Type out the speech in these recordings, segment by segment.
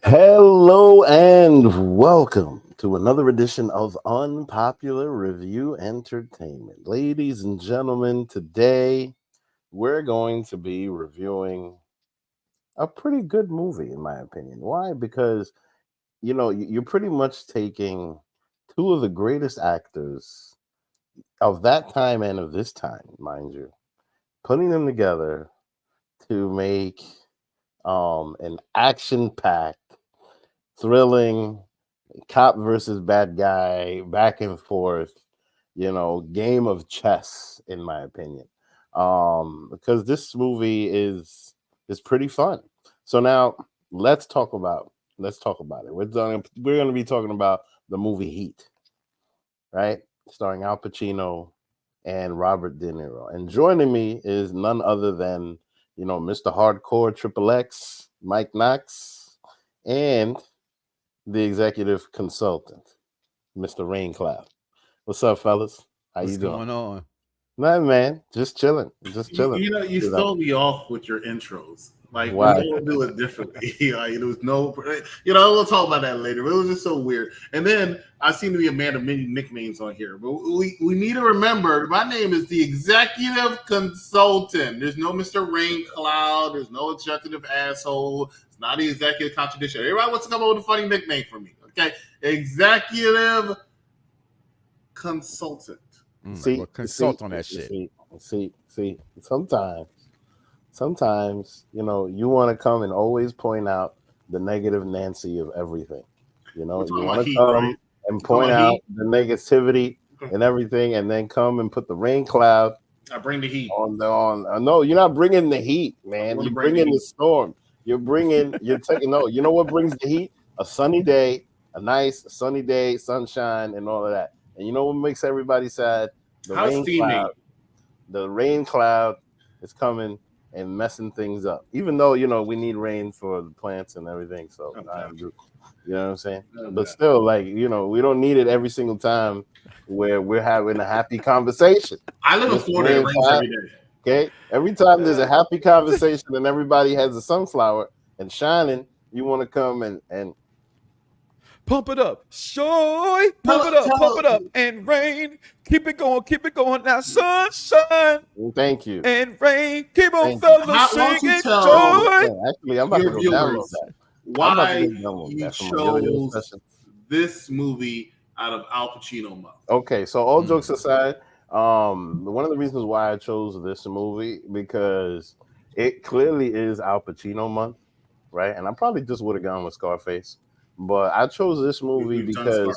Hello and welcome to another edition of Unpopular Review Entertainment. Ladies and gentlemen, today we're going to be reviewing a pretty good movie, in my opinion. Why? Because, you're pretty much taking two of the greatest actors of that time and of this time, mind you, putting them together to make an action-packed, thrilling cop versus bad guy, back and forth, game of chess, in my opinion. Because this movie is pretty fun. So now let's talk about it. We're gonna be talking about the movie Heat, right? Starring Al Pacino and Robert De Niro. And joining me is none other than, Mr. Hardcore Triple X, Mike Knox, and the executive consultant, Mr. Raincloud. What's up, fellas? How What's you doing? going on? Nothing, man. Just chilling. Just chilling. You stole me off with your intros. Like, Why? we don't do it differently. Like, there was no, we'll talk about that later. It was just so weird. And then I seem to be a man of many nicknames on here, but we need to remember my name is the executive consultant. There's no Mr. Raincloud. There's no executive asshole. It's not the executive contradiction. Everybody wants to come up with a funny nickname for me. Okay, executive consultant. Consult on that shit. See. Sometimes, you want to come and always point out the negative Nancy of everything. You want to come and point out the negativity and everything, and then come and put the rain cloud. I bring the heat No, you're not bringing the heat, man. You're bringing the storm. You're taking. No, you know what brings the heat? A sunny day, a nice sunny day, sunshine, and all of that. And you know what makes everybody sad? The rain cloud is coming and messing things up. Even though, we need rain for the plants and everything. So, you know what I'm saying? But still, we don't need it every single time where we're having a happy conversation. I live in Florida. It rains every day. Okay? Every time there's a happy conversation and everybody has a sunflower and shining, you want to come and pump it up, joy, pump it up, and rain, keep it going, now sunshine. Thank you. And rain, keep on fellas singing joy. Actually, I'm about to go download that. Why you chose this movie out of Al Pacino month? Okay, so all jokes aside, one of the reasons why I chose this movie, because it clearly is Al Pacino month, right? And I probably just would have gone with Scarface. But I chose this movie because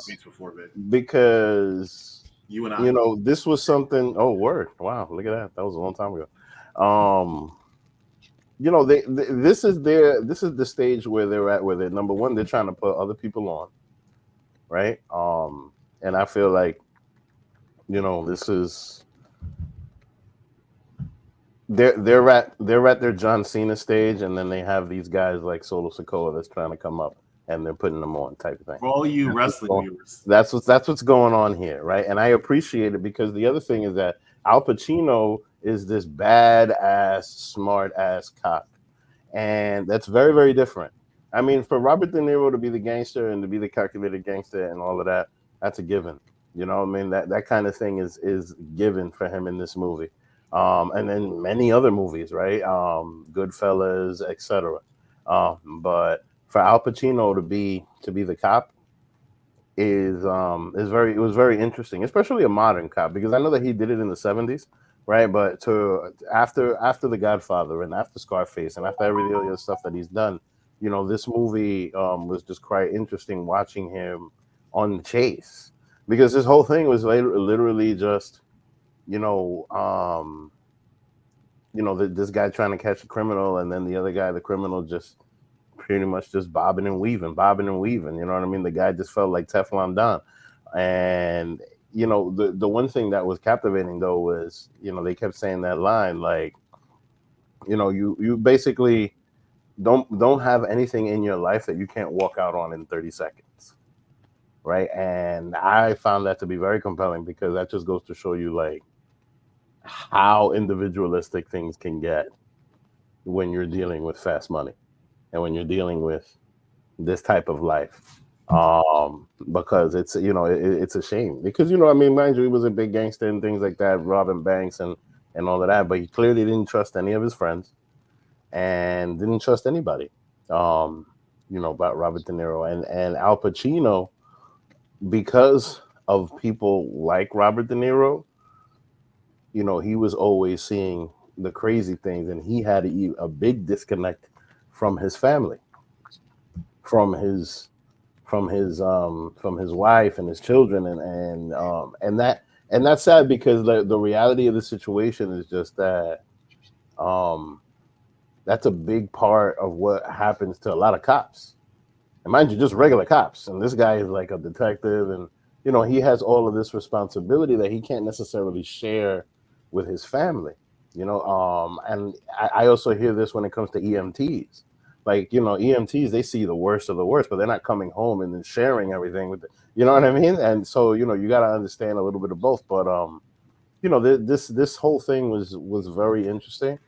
you and I, this was something. Oh, word! Wow, look at that. That was a long time ago. This is the stage where they're at. Where they're number one, they're trying to put other people on, right? And I feel like, this is they're at their John Cena stage, and then they have these guys like Solo Sikoa that's trying to come up. And they're putting them on, type of thing. For all you wrestling viewers, that's what's going on here, right? And I appreciate it because the other thing is that Al Pacino is this badass, smart ass cop, and that's very, very different. I mean, for Robert De Niro to be the gangster and to be the calculated gangster and all of that, that's a given. You know what I mean? That kind of thing is given for him in this movie, and then many other movies, right? Goodfellas, etc. But for Al Pacino to be the cop it was very interesting, especially a modern cop, because I know that he did it in the 70s, right? But after The Godfather and after Scarface and after every other stuff that he's done, this movie was just quite interesting watching him on the chase, because this whole thing was literally just, you know, this guy trying to catch a criminal, and then the other guy, the criminal, just pretty much just bobbing and weaving. You know what I mean? The guy just felt like Teflon Don. And, you know, the one thing that was captivating, though, was, you know, they kept saying that line, like, you know, you basically don't have anything in your life that you can't walk out on in 30 seconds. Right. And I found that to be very compelling, because that just goes to show you, like, how individualistic things can get when you're dealing with fast money and when you're dealing with this type of life. Because it's, you know, it's a shame, because, you know, I mean, mind you, he was a big gangster and things like that, robbing banks and all of that, but he clearly didn't trust any of his friends and didn't trust anybody. You know, about Robert De Niro and Al Pacino, because of people like Robert De Niro, you know, he was always seeing the crazy things, and he had a big disconnect from his family, from his wife and his children, and that's sad, because the reality of the situation is just that that's a big part of what happens to a lot of cops. And mind you, just regular cops. And this guy is like a detective, and, you know, he has all of this responsibility that he can't necessarily share with his family, you know. And I also hear this when it comes to EMTs. Like, you know, EMTs, they see the worst of the worst, but they're not coming home and then sharing everything with you know what I mean? And so, you know, you got to understand a little bit of both. But, you know, this whole thing was very interesting,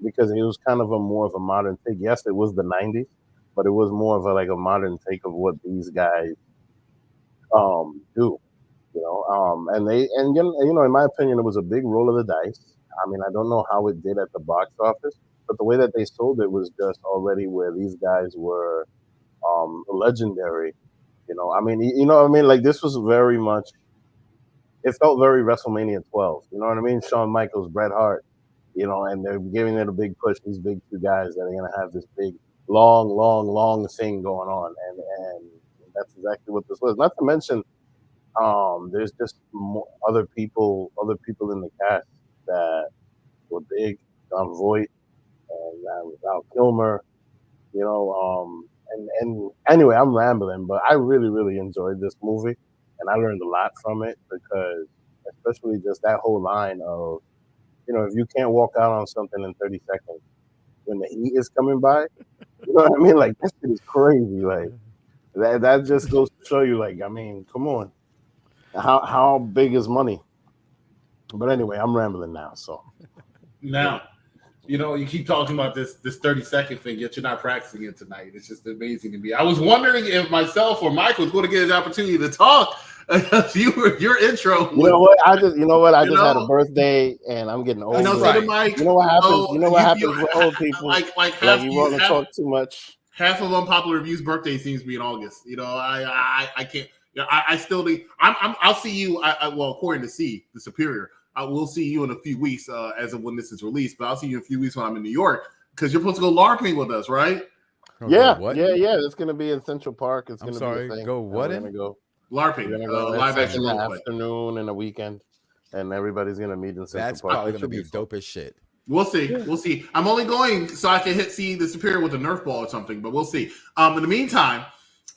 because it was kind of more of a modern take. Yes, it was the 90s, but it was more of a modern take of what these guys do, you know. And you know, in my opinion, it was a big roll of the dice. I mean, I don't know how it did at the box office, but the way that they sold it was just already where these guys were legendary. You know, I mean, you know what I mean? Like, this was very much, it felt very WrestleMania 12. You know what I mean? Shawn Michaels, Bret Hart, you know, and they're giving it a big push. These big two guys that are going to have this big, long thing going on. And that's exactly what this was. Not to mention, there's just other people in the cast that were big. John Voight and Val Kilmer, you know. And anyway, I'm rambling, but I really enjoyed this movie, and I learned a lot from it, because especially just that whole line of, you know, if you can't walk out on something in 30 seconds when the heat is coming by, you know what I mean? Like, that shit is crazy. Like, that just goes to show you, like, I mean, come on. How big is money? But anyway, I'm rambling now. So now, you know, you keep talking about this 30-second thing, yet you're not practicing it tonight. It's just amazing to me. I was wondering if myself or Michael was going to get an opportunity to talk. Your intro. You know what? I just had a birthday, and I'm getting old. You know, Right. so Mike, You know what happens? You know what happens with old people? Like Like, you want to talk too much. half of Unpopular Review's birthday seems to be in August. You know, I can't. You know, I still need. I'll see you. Well, according to C, the Superior, I will see you in a few weeks as of when this is released. But I'll see you in a few weeks when I'm in New York, because you're supposed to go LARPing with us, right? Yeah, What? yeah. It's gonna be in Central Park. It's I'm gonna sorry. be a thing. Go what We're in? gonna go. LARPing, We're gonna go live action in the role play. afternoon and a weekend, and everybody's gonna meet in Central That's Park. probably It gonna should be fun. dope as shit. We'll see. We'll see. I'm only going so I can see the Superior with a Nerf ball or something, but we'll see. In the meantime,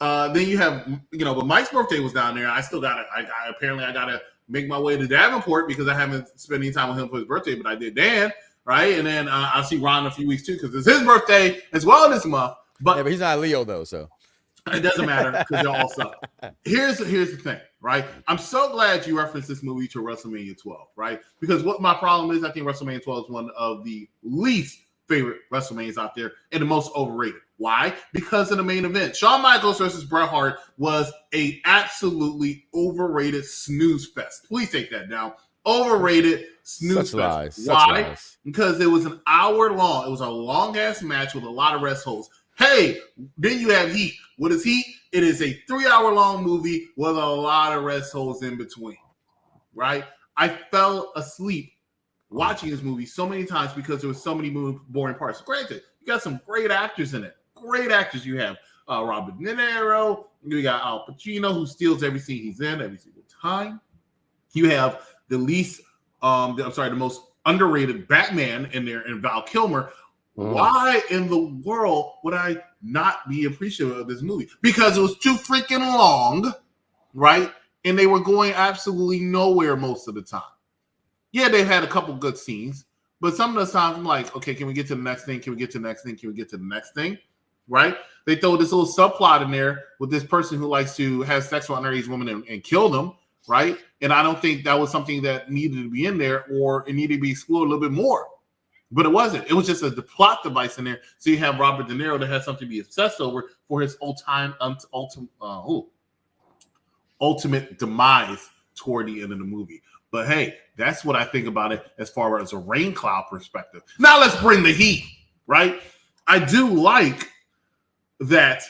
then you have, you know, but Mike's birthday was down there. I still got it. I gotta make my way to Davenport, because I haven't spent any time with him for his birthday, but I did Dan, right? And then I'll see Ron in a few weeks too, because it's his birthday as well this month. Yeah, but he's not Leo though, so it doesn't matter, because they all suck. Here's the thing, right? I'm so glad you referenced this movie to WrestleMania 12, right? Because what my problem is, I think WrestleMania 12 is one of the least favorite WrestleManias out there and the most overrated. Why? Because of the main event. Shawn Michaels versus Bret Hart was a absolutely overrated snooze fest. Please take that down. Overrated snooze such lies. fest. Such Why? lies. Because it was an hour long. It was a long ass match with a lot of rest holds. Hey, then you have Heat. What is Heat? It is a 3-hour long movie with a lot of rest holds in between, right? I fell asleep watching this movie so many times because there was so many boring parts. Granted, you got some great actors in it. Great actors you have. Robert De Niro. You got Al Pacino, who steals every scene he's in every single time. You have the most underrated Batman in there, and Val Kilmer. Why in the world would I not be appreciative of this movie? Because it was too freaking long, right? And they were going absolutely nowhere most of the time. Yeah, they had a couple good scenes, but some of the times I'm like, okay, can we get to the next thing? Can we get to the next thing? Can we get to the next thing? Right? They throw this little subplot in there with this person who likes to have sex with underage women and kill them, right? And I don't think that was something that needed to be in there, or it needed to be explored a little bit more. But it wasn't. It was just the plot device in there. So you have Robert De Niro that has something to be obsessed over for his ultimate demise toward the end of the movie. But hey, that's what I think about it as far as a rain cloud perspective. Now let's bring the heat, right? I do like that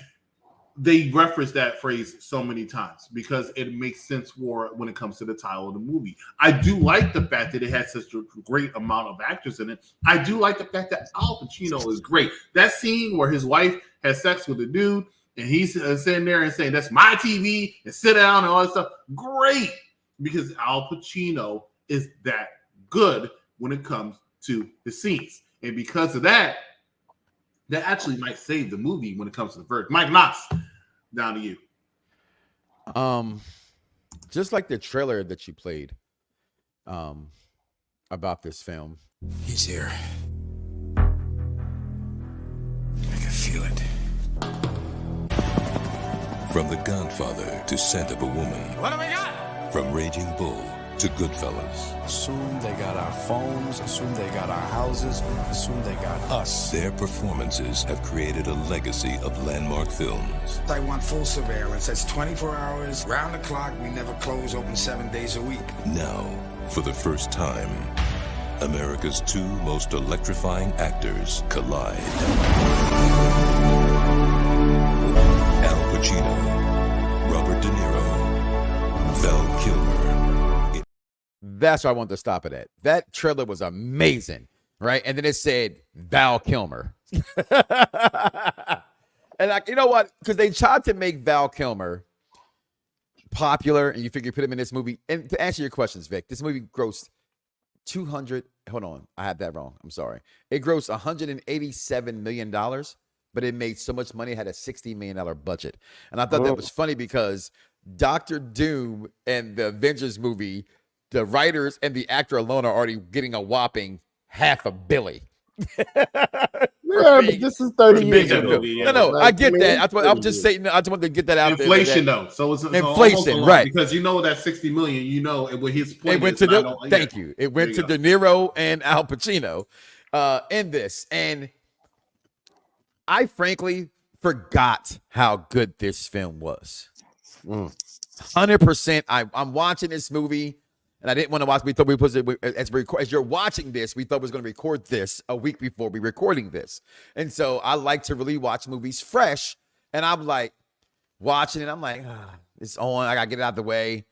they reference that phrase so many times because it makes sense for when it comes to the title of the movie. I do like the fact that it has such a great amount of actors in it. I do like the fact that Al Pacino is great. That scene where his wife has sex with a dude and he's sitting there and saying, that's my TV, and sit down and all that stuff. Great, because Al Pacino is that good when it comes to the scenes. And because of that, that actually might save the movie when it comes to the verdict. Mike Knox, down to you. Just like the trailer that you played about this film. He's here. I can feel it. From The Godfather to Scent of a Woman. What do we got? From Raging Bull to Goodfellas. Assume they got our phones, assume they got our houses, assume they got us. Their performances have created a legacy of landmark films. I want full surveillance. That's 24 hours, round the clock. We never close, open 7 days a week. Now, for the first time, America's two most electrifying actors collide. Al Pacino, Robert De Niro, Val Kilmer. That's where I wanted to stop it at. That trailer was amazing, right? And then it said Val Kilmer. And like, you know what? Because they tried to make Val Kilmer popular, and you figure put him in this movie. And to answer your questions, Vic, this movie grossed 200. Hold on, I had that wrong. I'm sorry. It grossed $187 million, but it made so much money, it had a $60 million budget. And I thought that was funny because Dr. Doom and the Avengers movie, the writers and the actor alone are already getting a whopping $500 million. Yeah, but this is 30 years ago. No, I get that. I'm just saying. I just wanted to get that out there. Inflation, though. So it's inflation, right? Because you know that 60 million. You know, with his point. It went to thank you. It went to De Niro and Al Pacino in this, and I frankly forgot how good this film was. 100%. I'm watching this movie. And I didn't want to watch. We thought we put it as you're watching this. We thought we was going to record this a week before we recording this, and so I like to really watch movies fresh. And I'm like watching it. I'm like, it's on. I gotta get it out of the way.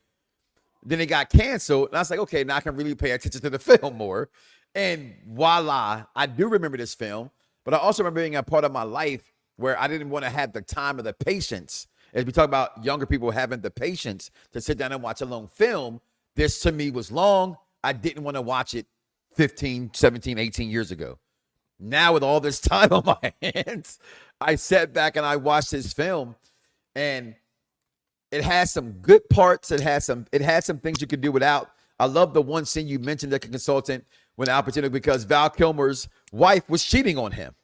Then it got canceled, and I was like, okay, now I can really pay attention to the film more. And voila, I do remember this film, but I also remember being a part of my life where I didn't want to have the time or the patience. As we talk about younger people having the patience to sit down and watch a long film. This to me was long. I didn't want to watch it 15, 17, 18 years ago. Now with all this time on my hands, I sat back and I watched this film, and it has some good parts. It has some things you could do without. I love the one scene you mentioned, the consultant with Al Pacino, because Val Kilmer's wife was cheating on him.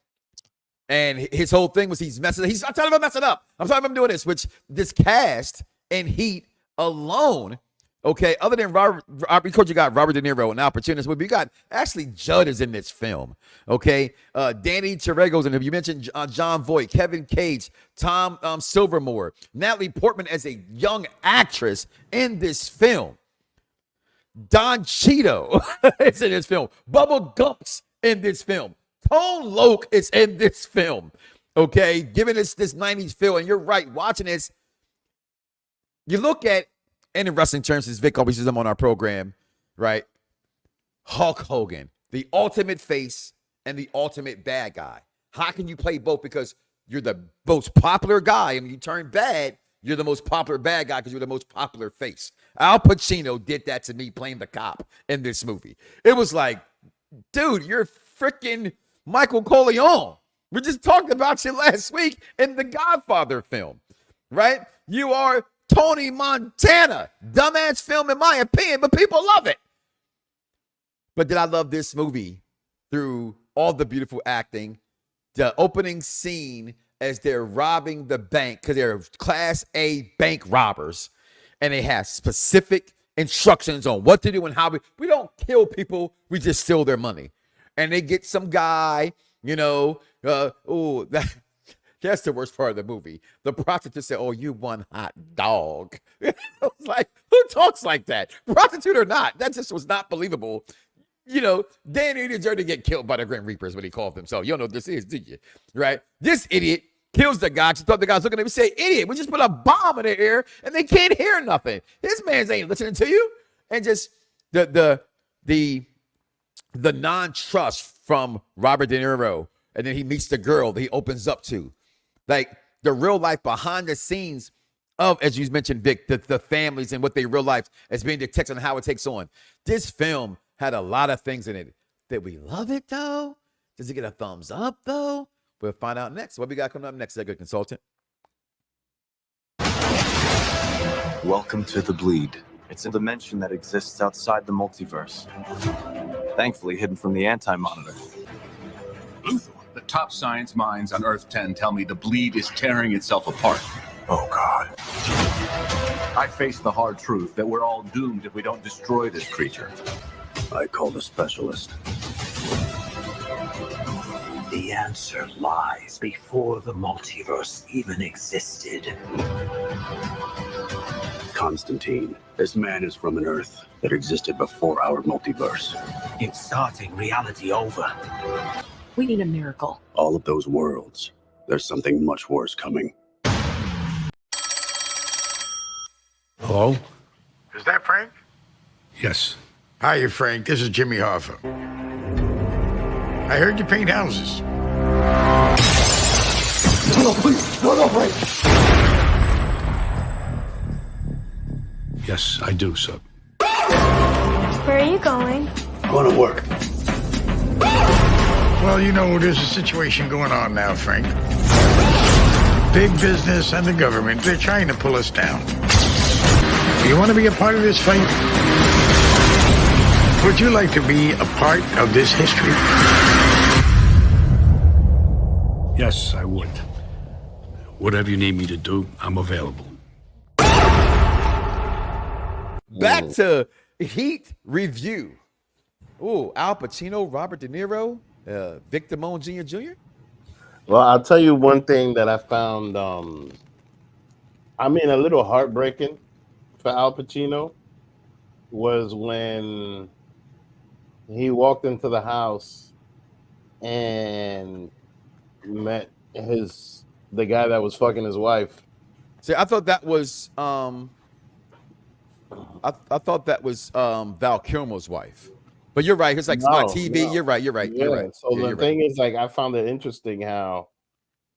And his whole thing was I'm telling him I'm messing up. I'm telling him I'm doing this, which this cast and Heat alone. Okay, other than Robert, because you got Robert De Niro and Al Pacino in this movie, you got actually Judd is in this film. Okay, Danny Trejo's in it. You mentioned John Voight, Kevin Cage, Tom Silvermore, Natalie Portman as a young actress in this film. Don Cheadle is in this film. Bubba Gump's in this film. Tone Loc is in this film. Okay, giving us this 90s feel. And you're right, watching this, you look at, and in wrestling terms, as Vic always uses them on our program, right? Hulk Hogan, the ultimate face and the ultimate bad guy. How can you play both? Because you're the most popular guy, and when you turn bad, you're the most popular bad guy because you're the most popular face. Al Pacino did that to me playing the cop in this movie. It was like, dude, you're freaking Michael Corleone. We just talked about you last week in the Godfather film, right? You are Tony Montana. Dumbass film, in my opinion, but people love it. But did I love this movie through all the beautiful acting? The opening scene as they're robbing the bank, because they're Class A bank robbers, and they have specific instructions on what to do and how we don't kill people, we just steal their money. And they get some guy, that's the worst part of the movie. The prostitute said, "Oh, you one hot dog." I was like, who talks like that? Prostitute or not, that just was not believable. Danny deserved to get killed by the Grim Reapers when he called themselves. You don't know what this is, do you? Right? This idiot kills the guy. She thought the guy's looking at him and say, "Idiot, we just put a bomb in the air and they can't hear nothing." This man's ain't listening to you. And just the non-trust from Robert De Niro, and then he meets the girl that he opens up to. Like the real life behind the scenes of, as you mentioned, Vic, the families and what they real life as being detectives and how it takes on. This film had a lot of things in it. Did we love it though? Does it get a thumbs up though? We'll find out next. What we got coming up next, that good consultant? Welcome to The Bleed. It's a dimension that exists outside the multiverse. Thankfully hidden from the Anti-Monitor. Luthor, the top science minds on Earth 10 tell me the Bleed is tearing itself apart. Oh God. I face the hard truth that we're all doomed if we don't destroy this creature. I called a specialist. The answer lies before the multiverse even existed. Constantine, this man is from an Earth that existed before our multiverse. It's starting reality over. We need a miracle. All of those worlds, there's something much worse coming. Hello? Is that Frank? Yes. Hi, Frank. This is Jimmy Hoffa. I heard you paint houses. No, please. No, Frank. Yes, I do, sir. Where are you going? Going to work. Well, there's a situation going on now, Frank. Big business and the government, they're trying to pull us down. You want to be a part of this fight? Would you like to be a part of this history? Yes, I would. Whatever you need me to do, I'm available. Back to Heat review. Oh, Al Pacino, Robert De Niro, Vic Damone Jr. Well, I'll tell you one thing that I found, a little heartbreaking for Al Pacino was when he walked into the house and met the guy that was fucking his wife. See, I thought that was Val Kilmer's wife. But you're right. It's like my TV. No. You're right. Yeah. So the thing is, like, I found it interesting how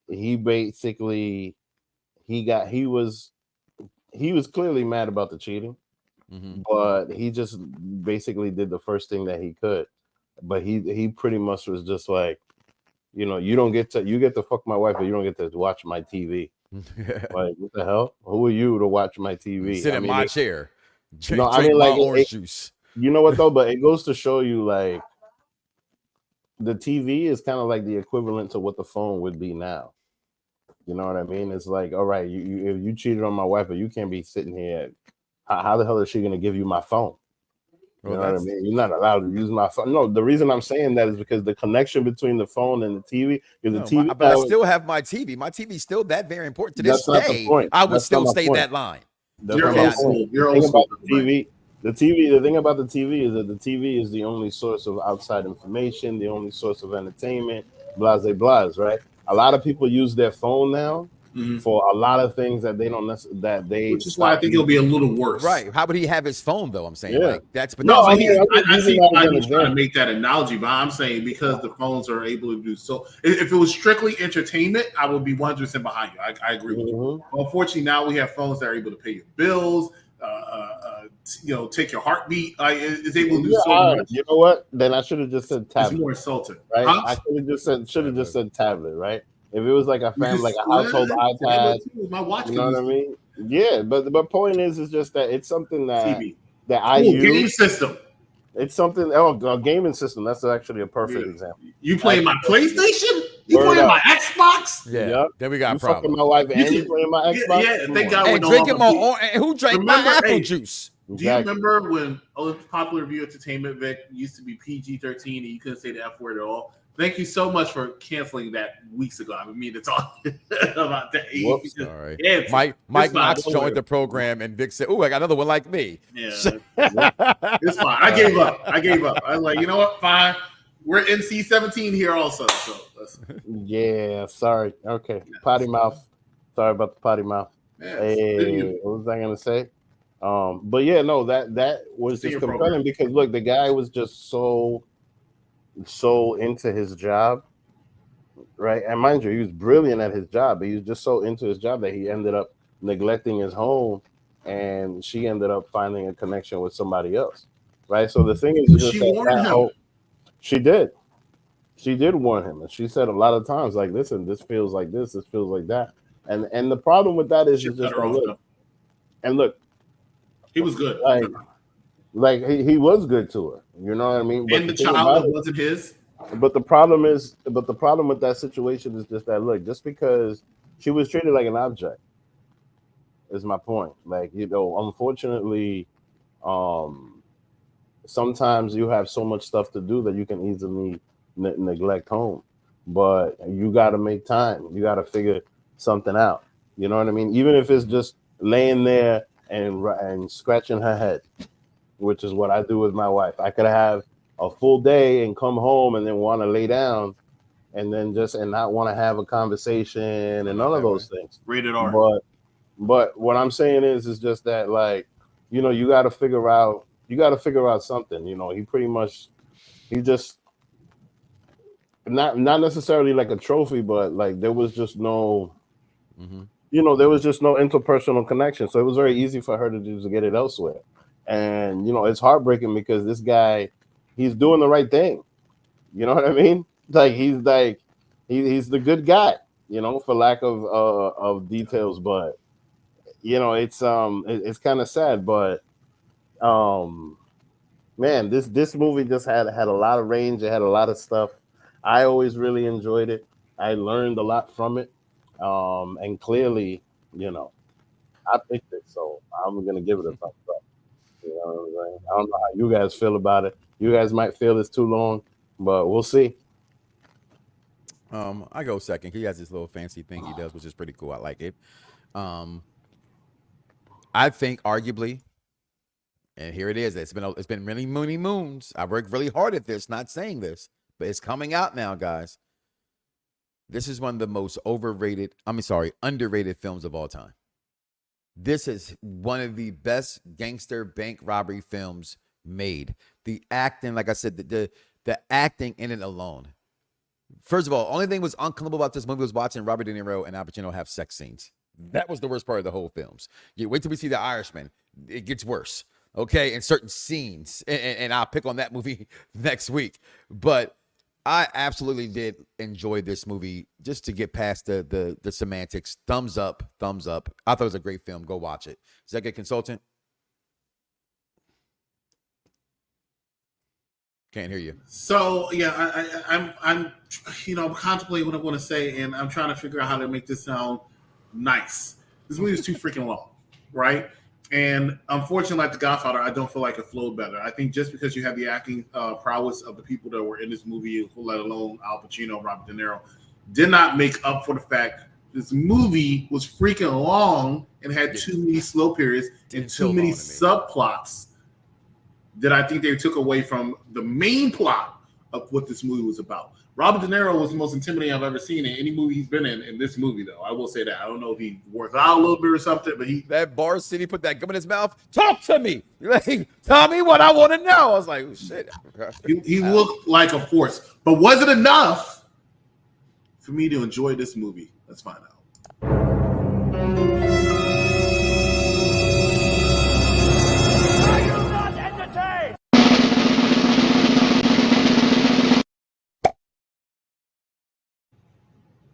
he basically he was clearly mad about the cheating, but he just basically did the first thing that he could. But he pretty much was just like, you get to fuck my wife, but you don't get to watch my TV. Like, what the hell? Who are you to watch my TV? Sit in my chair. Drink orange juice. You know what though? But it goes to show you, like, the TV is kind of like the equivalent to what the phone would be now. You know what I mean? It's like, all right, if you cheated on my wife, but you can't be sitting here. How the hell is she going to give you my phone? You know what I mean? You're not allowed to use my phone. No, the reason I'm saying that is because the connection between the phone and the TV is but I still have my TV. My TV's still that very important to this day. I would still stay that line. You're about the TV. The thing about the TV is that the TV is the only source of outside information, the only source of entertainment, blase blase, right? A lot of people use their phone now for a lot of things that they don't that they. Which is why I think it'll be a little worse. Right? How would he have his phone though? I'm saying, Yeah. like that's. But No, that's, I see why he's trying to make that analogy, but I'm saying because the phones are able to do so. If it was strictly entertainment, I would be 100% behind you. I agree with you. Unfortunately, now we have phones that are able to pay your bills, take your heartbeat. It's able to do so much. You know what? Then I should have just said tablet. It's more insulting, right? Huh? I should have just said tablet, right? If it was like a family, like a household iPad, my watch. You know what I mean? Yeah, but the point is just that it's something that TV. that I use. Game system. It's something. A gaming system. That's actually a perfect example. You playing my PlayStation? You playing my Xbox? Yeah. Yep. Then we got a You problem. fucking my wife and you playing my Xbox? Yeah, thank God. And drinking more. And who drank my apple juice? Do you remember when Popular Review Entertainment, Vic, used to be PG-13 and you couldn't say the F word at all? Thank you so much for canceling that weeks ago. I mean to talk about that. Whoops. All right. Yeah, Mike Knox joined the program, and Vic said, "Oh, I got another one like me." Yeah, it's fine. I gave up. I was like, you know what? Fine. We're NC-17 here also. So yeah. Sorry. Okay. Potty mouth. Sorry about the potty mouth. Yeah, hey, what was I gonna say? But yeah, no, that was just compelling because look, the guy was just so into his job, right? And mind you, he was brilliant at his job, but he was just so into his job that he ended up neglecting his home, and she ended up finding a connection with somebody else, right? So the thing is, just she warned him. She did warn him, and she said a lot of times, like, listen, this feels like this feels like that, and the problem with that is just look, he was good. Like he was good to her, you know what I mean? But and the child wasn't his. But the problem with that situation is just that look, just because she was treated like an object, is my point. Like, unfortunately, sometimes you have so much stuff to do that you can easily neglect home. But you got to make time. You got to figure something out. You know what I mean? Even if it's just laying there and scratching her head, which is what I do with my wife. I could have a full day and come home and then want to lay down and then not want to have a conversation and none of those things. Rated R. But what I'm saying is just that, like, you got to figure out something. He just not necessarily like a trophy, but like there was just no, there was just no interpersonal connection. So it was very easy for her to just get it elsewhere. And it's heartbreaking because this guy, he's doing the right thing. You know what I mean? He's the good guy, for lack of details. But it's kind of sad. But man, this movie just had a lot of range. It had a lot of stuff. I always really enjoyed it. I learned a lot from it. And clearly, I picked it, so I'm gonna give it a thumbs up. You know what I'm saying? I don't know how you guys feel about it. You guys might feel it's too long, but we'll see. I go second. He has this little fancy thing he does, which is pretty cool. I like it. I think arguably, and here it is. It's been many moons. I worked really hard at this, not saying this, but it's coming out now, guys. This is one of the most underrated films of all time. This is one of the best gangster bank robbery films made. The acting, like I said, the acting in it alone. First of all, only thing was uncomfortable about this movie was watching Robert De Niro and Al Pacino have sex scenes. That was the worst part of the whole films. You wait till we see The Irishman. It gets worse, okay, in certain scenes. And I'll pick on that movie next week. But I absolutely did enjoy this movie just to get past the semantics. Thumbs up. I thought it was a great film. Go watch it. Is that good, consultant? Can't hear you. So yeah, I'm contemplating what I want to say, and I'm trying to figure out how to make this sound nice. This movie is too freaking long, right? And unfortunately, like The Godfather, I don't feel like it flowed better. I think just because you have the acting prowess of the people that were in this movie, let alone Al Pacino, Robert De Niro, did not make up for the fact this movie was freaking long and had too many slow periods and too many subplots that I think they took away from the main plot of what this movie was about. Robert De Niro was the most intimidating I've ever seen in any movie he's been in this movie, though. I will say that. I don't know if he worked out a little bit or something, but that bar city put that gum in his mouth. Talk to me. Like, tell me what I want to know. I was like, oh, shit. He looked like a force. But was it enough for me to enjoy this movie? Let's find out.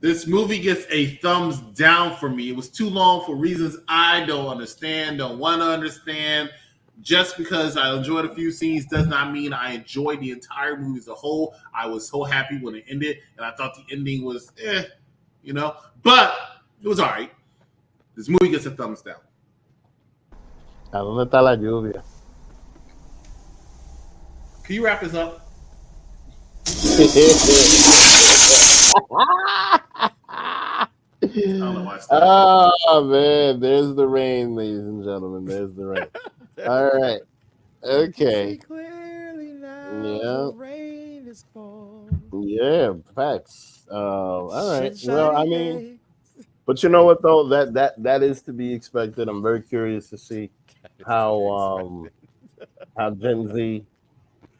This movie gets a thumbs down for me. It was too long for reasons I don't understand, don't want to understand. Just because I enjoyed a few scenes does not mean I enjoyed the entire movie as a whole. I was so happy when it ended, and I thought the ending was, but it was all right. This movie gets a thumbs down. ¿A dónde está la lluvia? Can you wrap this up? Oh man, there's the rain, ladies and gentlemen. There's the rain. All right. Okay. Yeah. Yeah, facts. All right. Well, I mean, but you know what though? That is to be expected. I'm very curious to see how Gen Z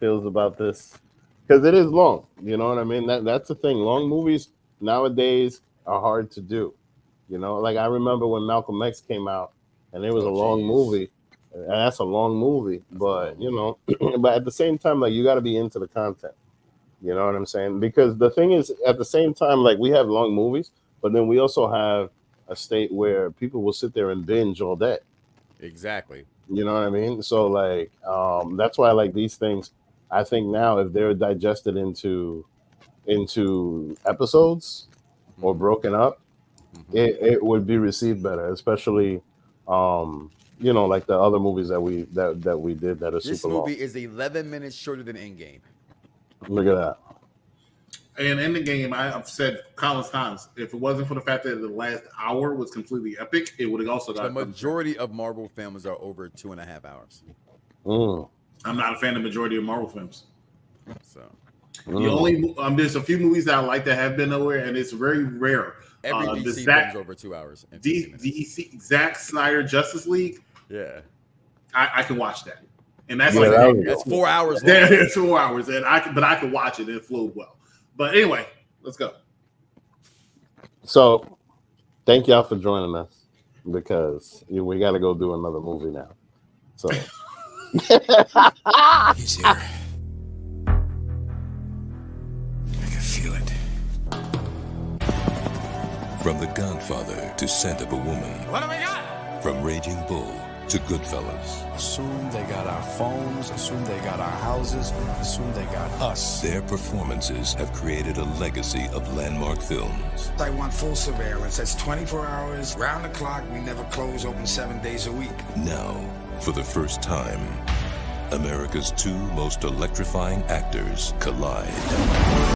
feels about this. Because it is long, you know what I mean? That's the thing. Long movies nowadays are hard to do. You know, like I remember when Malcolm X came out, and it was a long movie. And that's a long movie, but you know, but at the same time, like you got to be into the content. You know what I'm saying? Because the thing is, at the same time, like we have long movies, but then we also have a state where people will sit there and binge all day. Exactly. You know what I mean? So like, that's why like these things. I think now if they're digested into episodes or broken up, it would be received better, especially like the other movies that we did that are this super long. This movie is 11 minutes shorter than Endgame. Look at that. And in the game, I've said countless times, if it wasn't for the fact that the last hour was completely epic, it would have also got the majority of Marvel films are over 2.5 hours. I'm not a fan of the majority of Marvel films. So the only there's a few movies that I like that have been nowhere, and it's very rare. Every DC film's over 2 hours. DC Zack Snyder Justice League. Yeah, I can watch that, and that's that's 4 hours. It's 4 hours, and I can watch it and it flowed well. But anyway, let's go. So, thank y'all for joining us because we got to go do another movie now. So. He's here. I can feel it. From The Godfather to Scent of a Woman. What do we got? From Raging Bull to Goodfellas. Assume they got our phones, assume they got our houses, assume they got us. Their performances have created a legacy of landmark films. I want full surveillance. That's 24 hours, round the clock. We never close, open 7 days a week. Now, for the first time, America's two most electrifying actors collide.